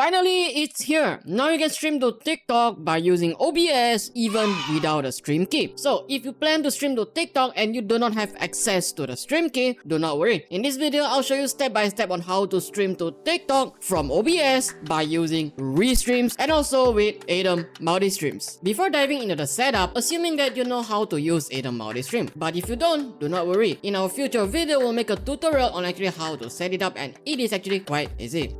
Finally, it's here. Now you can stream to TikTok by using OBS even without a stream key. So if you plan to stream to TikTok and you do not have access to the stream key, do not worry. In this video, I'll show you step by step on how to stream to TikTok from OBS by using restreams and also with aitum multistreams. Before diving into the setup, assuming that you know how to use aitum multistream. But if you don't, do not worry. In our future video, we'll make a tutorial on actually how to set it up, and it is actually quite easy.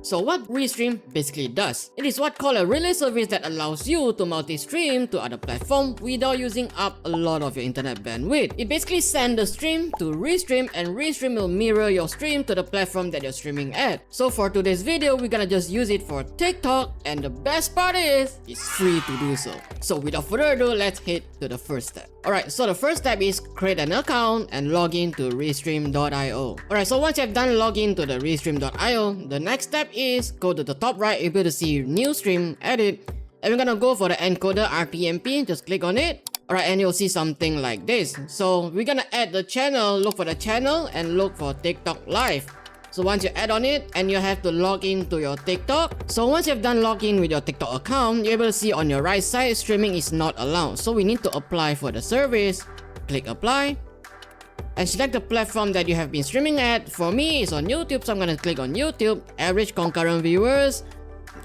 So what restream basically does, it is what called a relay service that allows you to multi-stream to other platforms without using up a lot of your internet bandwidth. It basically sends the stream to restream, and restream will mirror your stream to the platform that you're streaming at. So for today's video, we're gonna just use it for TikTok, and the best part is, it's free to do so. So without further ado, let's head to the first step. Alright, so the first step is create an account and log in to restream.io. Alright, so once you have done login to the restream.io, the next step is go to the top right, able to see new stream, edit, and we're gonna go for the encoder RTMP, just click on it. Alright, and you'll see something like this. So we're gonna add the channel, look for the channel, and look for TikTok Live. So once you add on it, and you have to log in to your TikTok. So once you've done login with your TikTok account, you're able to see on your right side, streaming is not allowed. So we need to apply for the service. Click apply. And select the platform that you have been streaming at. For me, it's on YouTube, so I'm gonna click on YouTube. Average concurrent viewers,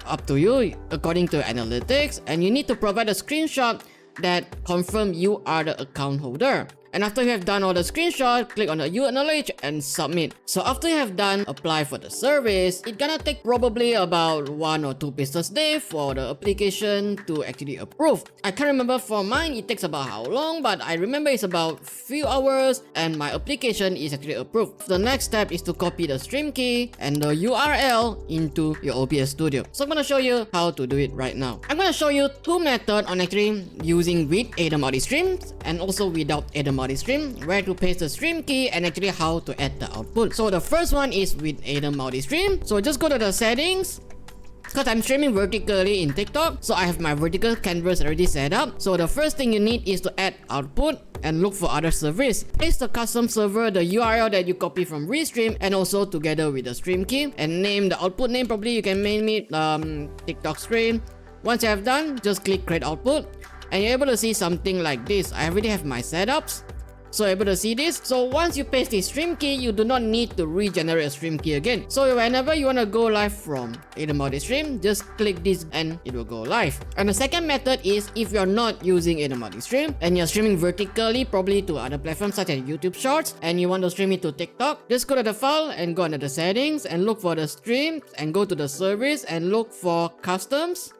up to you, according to analytics. And you need to provide a screenshot that confirm you are the account holder. And after you have done all the screenshots, click on the you acknowledge and submit. So after you have done apply for the service, it's gonna take probably about 1 or 2 business days for the application to actually approve. I can't remember for mine it takes about how long, but I remember it's about few hours and my application is actually approved. The next step is to copy the stream key and the URL into your OBS studio. So I'm gonna show you how to do it right now. I'm gonna show you 2 methods on actually using with aitum multistreams and also without aitum multistream, where to paste the stream key and actually how to add the output. So the first one is with aitum multistream. So just go to the settings. Because I'm streaming vertically in TikTok, so I have my vertical canvas already set up. So the first thing you need is to add output and look for other service. Paste the custom server, the URL that you copy from restream, and also together with the stream key, and name the output name. Probably you can name it TikTok stream. Once you have done, just click create output, and you're able to see something like this. I already have my setups, so able to see this. So once you paste the stream key, you do not need to regenerate a stream key again. So whenever you want to go live from aitum multistream, just click this and it will go live. And the second method is if you're not using aitum multistream and you're streaming vertically, probably to other platforms such as YouTube Shorts, and you want to stream it to TikTok, just go to the file and go under the settings and look for the stream and go to the service and look for customs.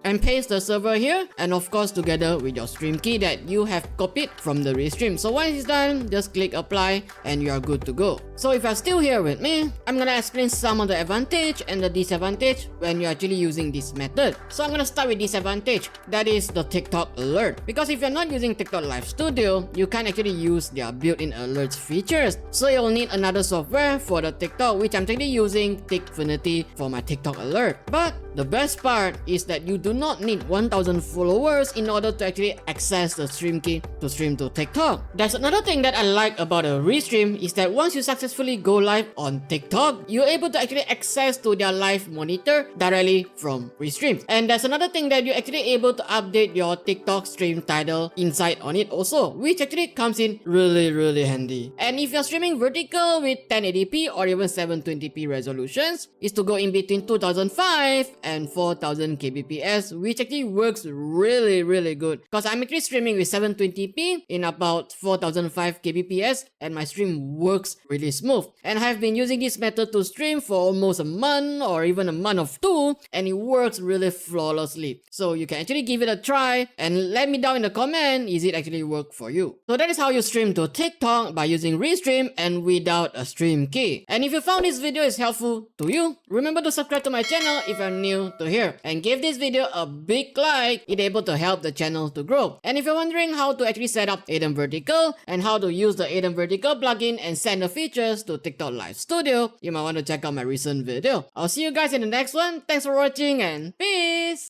And paste the server here, and of course together with your stream key that you have copied from the restream. So once it's done, just click apply and you are good to go. So if you're still here with me, I'm gonna explain some of the advantage and the disadvantage when you're actually using this method. So I'm gonna start with disadvantage, that is the TikTok alert. Because if you're not using TikTok Live Studio, you can't actually use their built-in alerts features. So you'll need another software for the TikTok, which I'm actually using Tikfinity for my TikTok alert. But the best part is that you do not need 1000 followers in order to actually access the stream key to stream to TikTok. That's another thing that I like about a restream is that once you successfully go live on TikTok, you're able to actually access to their live monitor directly from restream. And that's another thing that you're actually able to update your TikTok stream title inside on it also, which actually comes in really handy. And if you're streaming vertical with 1080p or even 720p resolutions, is to go in between 2005 and 4000 kbps, which actually works really good. Because I'm actually streaming with 720p in about 4005 kbps and my stream works really smooth. And I've been using this method to stream for almost a month or even a month of 2, and it works really flawlessly. So you can actually give it a try and let me down in the comment, is it actually work for you? So that is how you stream to TikTok by using restream and without a stream key. And if you found this video is helpful to you, remember to subscribe to my channel if you're new to here, and give this video a big like. It's able to help the channel to grow. And if you're wondering how to actually set up aitum vertical and how to use the aitum vertical plugin and send the features to TikTok Live Studio, you might want to check out my recent video. I'll see you guys in the next one. Thanks for watching and peace!